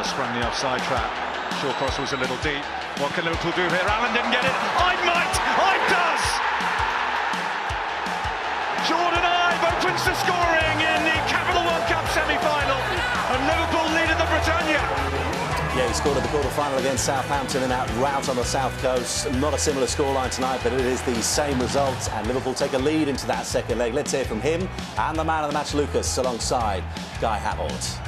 sprung the offside trap. Short cross was a little deep. What can Liverpool do here? Allen didn't get it. Ibe does! Jordon Ibe opens the scoring in the Capital World Cup semi-final, and Liverpool leaded the Britannia. Yeah, he scored at the quarter-final against Southampton in that rout on the south coast. Not a similar scoreline tonight, but it is the same results, and Liverpool take a lead into that second leg. Let's hear from him and the man of the match, Lucas, alongside Guy Hammond.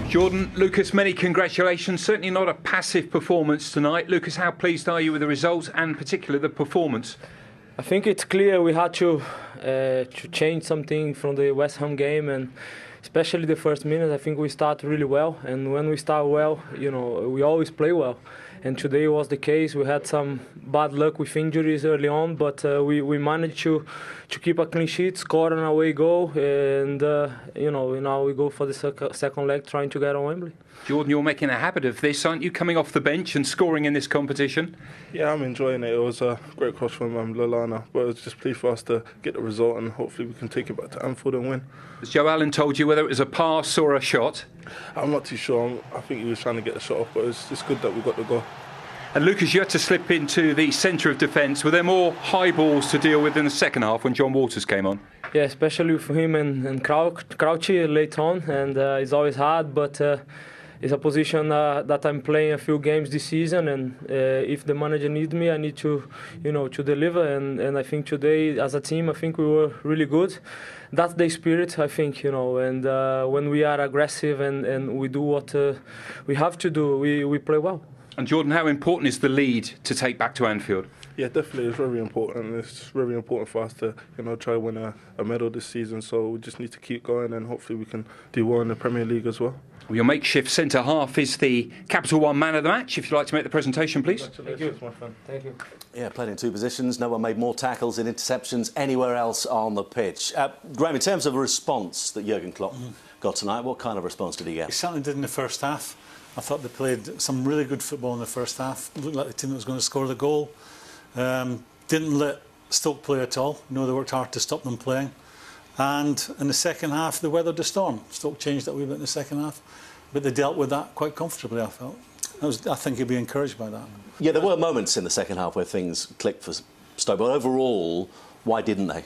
Jordan, Lucas, many congratulations. Certainly not a passive performance tonight. Lucas, how pleased are you with the results and particularly the performance? I think it's clear we had to change something from the West Ham game, and especially the first minute. I think we start really well, and when we start well, you know, we always play well. And today was the case. We had some bad luck with injuries early on, but we managed to keep a clean sheet, score an away goal, and you know, now we go for the second leg, trying to get on Wembley. Jordan, you're making a habit of this, aren't you? Coming off the bench and scoring in this competition. Yeah, I'm enjoying it. It was a great cross from Lallana, but it was just pleased for us to get the result, and hopefully we can take it back to Anfield and win. Has Joe Allen told you whether it was a pass or a shot? I'm not too sure. I think he was trying to get the shot off, but it's good that we got the goal. And Lucas, you had to slip into the centre of defence. Were there more high balls to deal with in the second half when John Walters came on? Yeah, especially for him and Crouchy late on, and it's always hard, but it's a position that I'm playing a few games this season, and if the manager needs me, I need to, you know, to deliver. And I think today, as a team, I think we were really good. That's the spirit, I think, you know. And when we are aggressive and we do what we have to do, we play well. And Jordan, how important is the lead to take back to Anfield? Yeah, definitely, it's very important. It's very important for us to, you know, try to win a medal this season. So we just need to keep going, and hopefully we can do well in the Premier League as well. Well, your makeshift centre half is the Capital One man of the match. If you'd like to make the presentation, please. Thank you, my friend. Thank you. Yeah, played in two positions. No one made more tackles and interceptions anywhere else on the pitch. Graham, in terms of a response that Jurgen Klopp got tonight, what kind of response did he get? He certainly did in the first half. I thought they played some really good football in the first half. It looked like the team that was going to score the goal. Didn't let Stoke play at all. You know, they worked hard to stop them playing. And in the second half, they weathered the storm. Stoke changed that a wee bit in the second half, but they dealt with that quite comfortably, I felt. I think he'd be encouraged by that. Yeah, there were moments in the second half where things clicked for Stoke, but overall, why didn't they?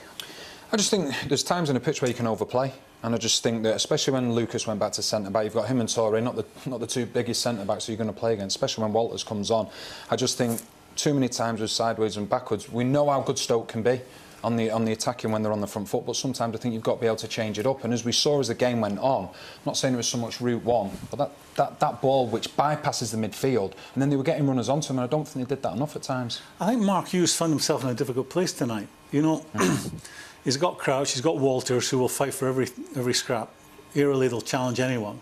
I just think there's times in a pitch where you can overplay. And I just think that, especially when Lucas went back to centre-back, you've got him and Torre, not the two biggest centre-backs who you're going to play against, especially when Walters comes on. I just think too many times with sideways and backwards. We know how good Stoke can be on the attacking when they're on the front foot, but sometimes I think you've got to be able to change it up. And as we saw as the game went on, I'm not saying it was so much route one, but that ball which bypasses the midfield, and then they were getting runners onto him, and I don't think they did that enough at times. I think Mark Hughes found himself in a difficult place tonight. You know, he's got Crouch, he's got Walters, who will fight for every scrap. Eerily, they'll challenge anyone.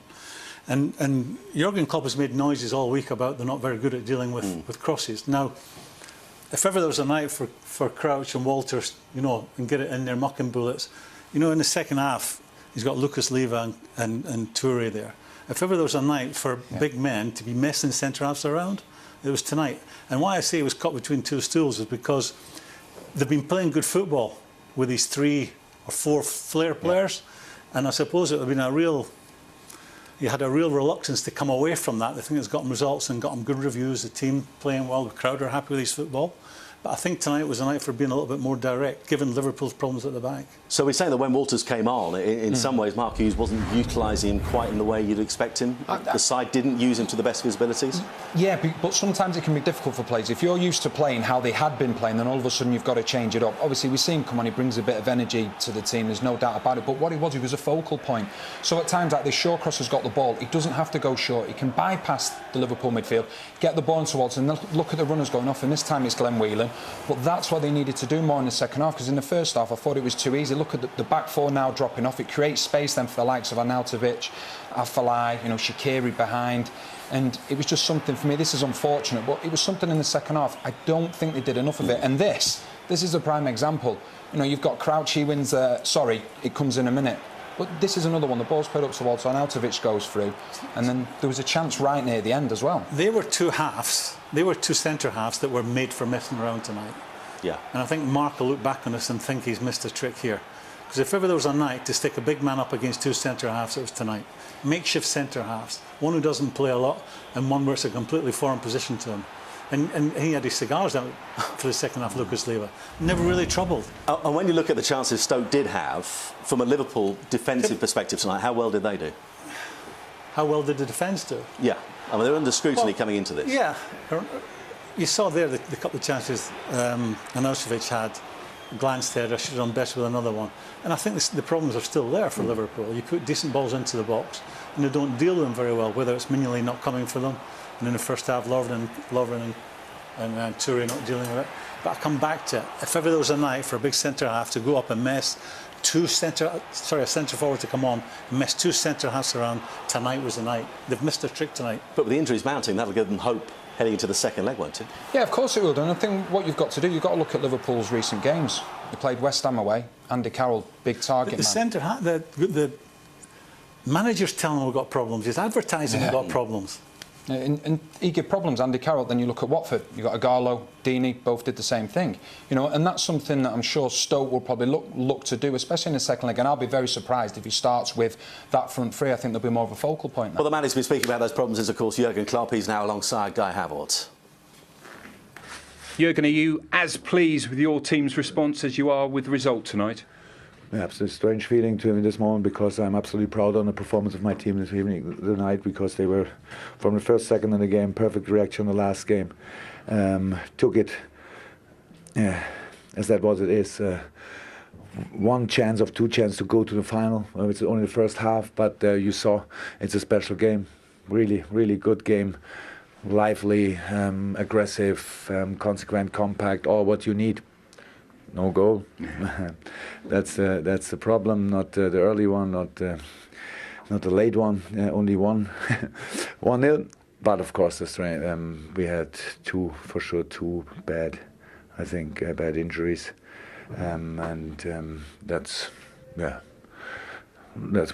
And Jurgen Klopp has made noises all week about they're not very good at dealing with crosses. Now, if ever there was a night for Crouch and Walters, you know, and get it in there, mucking bullets, you know, in the second half, he's got Lucas Leiva and Toure there. If ever there was a night for big men to be messing centre-halves around, it was tonight. And why I say it was caught between two stools is because they've been playing good football with these 3 or 4 flair players, and I suppose it would have been he had a real reluctance to come away from that. I think it's got him results and got him good reviews, the team playing well, the crowd are happy with his football. But I think tonight was a night for being a little bit more direct, given Liverpool's problems at the back. So we're saying that when Walters came on, in some ways Mark Hughes wasn't utilising him quite in the way you'd expect him. The side didn't use him to the best of his abilities. Yeah, but sometimes it can be difficult for players. If you're used to playing how they had been playing, then all of a sudden you've got to change it up. Obviously, we see him come on, he brings a bit of energy to the team, there's no doubt about it. But what he was a focal point. So at times like this, Shawcross has got the ball, he doesn't have to go short, he can bypass the Liverpool midfield, get the ball into Walters, and look at the runners going off, and this time it's Glenn Whelan. But that's what they needed to do more in the second half, because in the first half I thought it was too easy. Look at the back four now dropping off. It creates space then for the likes of Arnautovic, Afellay, you know, Shaqiri behind, and it was just something for me. This is unfortunate, but it was something in the second half. I don't think they did enough of it, and this is a prime example. You know, you've got Crouch, he wins. Sorry, it comes in a minute. But this is another one. The ball's played up to Walters, Arnautovic goes through, and then there was a chance right near the end as well. They were two halves. They were two centre halves that were made for messing around tonight. Yeah. And I think Mark will look back on this and think he's missed a trick here. Because if ever there was a night to stick a big man up against two centre-halves, it was tonight. Makeshift centre-halves. One who doesn't play a lot and one where it's a completely foreign position to him. And he had his cigars out for the second half, Lucas Leiva. Never really troubled. And when you look at the chances Stoke did have, from a Liverpool defensive perspective tonight, how well did they do? How well did the defence do? Yeah. I mean, they're under scrutiny coming into this. Yeah. You saw there the couple of chances Anausevich had. Glanced there, I should have done better with another one. And I think the problems are still there for Liverpool. You put decent balls into the box and they don't deal with them very well, whether it's Mignolet not coming for them, and in the first half Lovren and Toure not dealing with it. But I come back to it. If ever there was a night for a big centre-half to go up and mess a centre-forward to come on and mess two centre-halves around, tonight was the night. They've missed a trick tonight. But with the injuries mounting, that'll give them hope heading into the second leg, won't it? Yeah, of course it will. And I think what you've got to do, you've got to look at Liverpool's recent games. They played West Ham away. Andy Carroll, big target the man. Centre-half, the manager's telling them we've got problems. He's advertising we've got problems. And he gave problems, Andy Carroll. Then you look at Watford. You've got Agarlo, Deeney, both did the same thing. You know, and that's something that I'm sure Stoke will probably look to do, especially in the second leg. And I'll be very surprised if he starts with that front three. I think there'll be more of a focal point now. Well, the man who's been speaking about those problems is, of course, Jurgen Klopp. He's now alongside Guy Havertz. Jurgen, are you as pleased with your team's response as you are with the result tonight? Yeah, it's a strange feeling to me in this moment, because I'm absolutely proud on the performance of my team this evening, tonight, because they were, from the first second in the game, perfect reaction on the last game. Took it, as that was, it is. One chance of two chances to go to the final. It's only the first half, but you saw it's a special game. Really, really good game. Lively, aggressive, consequent, compact, all what you need. No goal. That's the problem. Not the early one, not the late one. Only one, 1-0. But of course, we had two bad, I think, bad injuries, and that's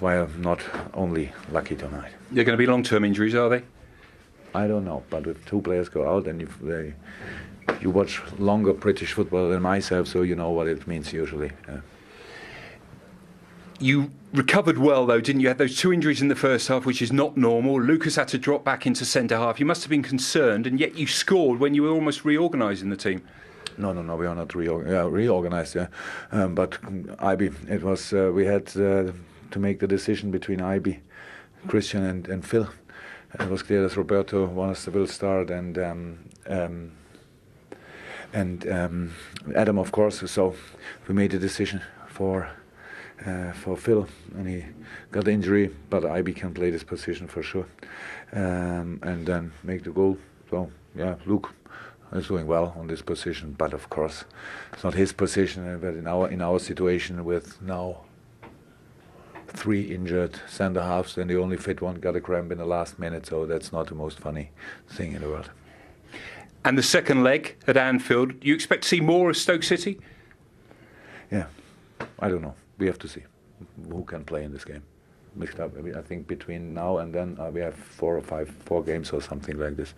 why I'm not only lucky tonight. They're going to be long-term injuries, are they? I don't know, but if two players go out, and you watch longer British football than myself, so you know what it means usually. You recovered well, though, didn't you? You had those two injuries in the first half, which is not normal. Lucas had to drop back into centre-half. You must have been concerned, and yet you scored when you were almost reorganising the team. No, we are not reorganised. Yeah. But Ibe, it was we had to make the decision between Ibe, Christian, and Phil. It was clear that Roberto will start, and Adam, of course. So we made a decision for Phil, and he got the injury, but Ibe can play this position for sure, and then make the goal. So yeah, Luke is doing well on this position, but of course it's not his position. But in our situation with now 3 injured centre halves, and the only fit one got a cramp in the last minute, so that's not the most funny thing in the world. And the second leg at Anfield, you expect to see more of Stoke City? Yeah, I don't know. We have to see who can play in this game. Mixed up. I think between now and then we have 4 games or something like this.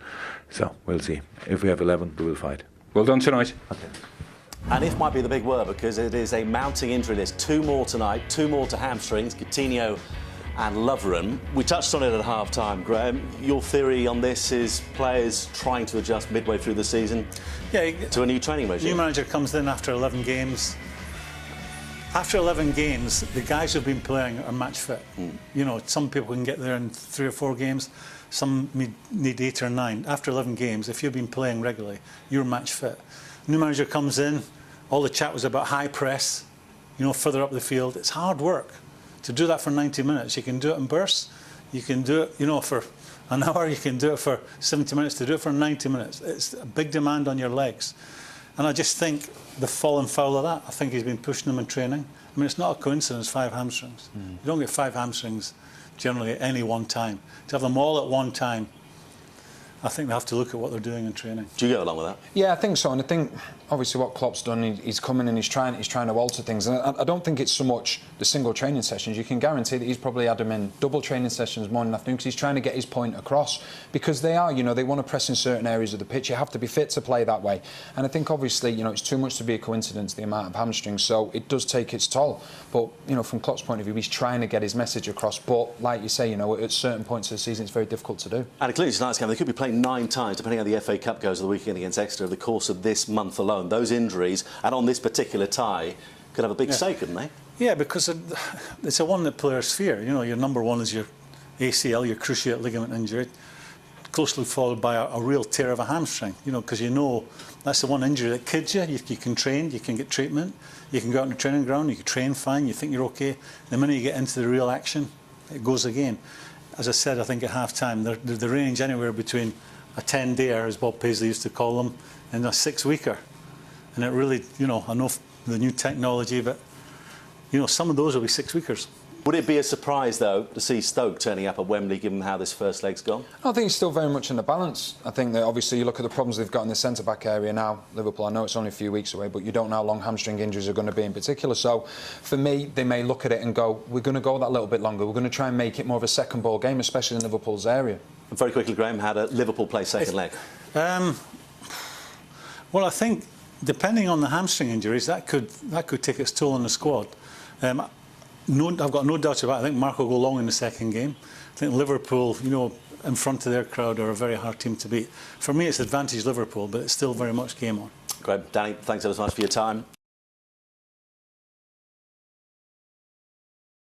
So we'll see. If we have 11, we will fight. Well done tonight. Okay. And if might be the big word, because it is a mounting injury list. 2 more tonight, 2 more to hamstrings, Coutinho and Lovren. We touched on it at half-time, Graham. Your theory on this is players trying to adjust midway through the season to a new training regime. New manager comes in after 11 games. After 11 games, the guys who've been playing are match fit. You know, some people can get there in 3 or 4 games. Some need 8 or 9. After 11 games, if you've been playing regularly, you're match fit. New manager comes in, all the chat was about high press, you know, further up the field. It's hard work to do that for 90 minutes. You can do it in bursts. You can do it, you know, for an hour. You can do it for 70 minutes. To do it for 90 minutes, it's a big demand on your legs. And I just think they've fallen foul of that. I think he's been pushing them in training. I mean, it's not a coincidence, 5 hamstrings. You don't get 5 hamstrings generally at any one time. To have them all at one time, I think they have to look at what they're doing in training. Do you go along with that? Yeah, I think so, and I think obviously what Klopp's done, he's come in and he's trying to alter things, and I don't think it's so much the single training sessions. You can guarantee that he's probably had them in double training sessions morning and afternoon, because he's trying to get his point across, because they are, they want to press in certain areas of the pitch. You have to be fit to play that way, and I think obviously, it's too much to be a coincidence, the amount of hamstrings, so it does take its toll. But from Klopp's point of view, he's trying to get his message across, but like you say, at certain points of the season it's very difficult to do. And including tonight's game, they could be playing 9 times, depending on the FA Cup goes of the weekend against Exeter over the course of this month alone. Those injuries, and on this particular tie, could have a big say, couldn't they? Yeah, because it's a one that players fear. Your number one is your ACL, your cruciate ligament injury, closely followed by a real tear of a hamstring. Because that's the one injury that kids you. You can train, you can get treatment, you can go out on the training ground, you can train fine, you think you're okay. The minute you get into the real action, it goes again. As I said, I think at half-time, the range anywhere between a 10-dayer, as Bob Paisley used to call them, and a 6-weeker. And it really, I know the new technology, but, some of those will be 6-weekers. Would it be a surprise, though, to see Stoke turning up at Wembley, given how this first leg's gone? I think it's still very much in the balance. I think that obviously you look at the problems they've got in the centre-back area now. Liverpool, I know it's only a few weeks away, but you don't know how long hamstring injuries are going to be in particular. So, for me, they may look at it and go, we're going to go that little bit longer. We're going to try and make it more of a second ball game, especially in Liverpool's area. And very quickly, Graham, how did Liverpool play second leg? Well, I think, depending on the hamstring injuries, that could take its toll on the squad. I've got no doubt about it. I think Mark will go long in the second game. I think Liverpool, in front of their crowd, are a very hard team to beat. For me, it's advantage Liverpool, but it's still very much game on. Great. Danny, thanks ever so much for your time.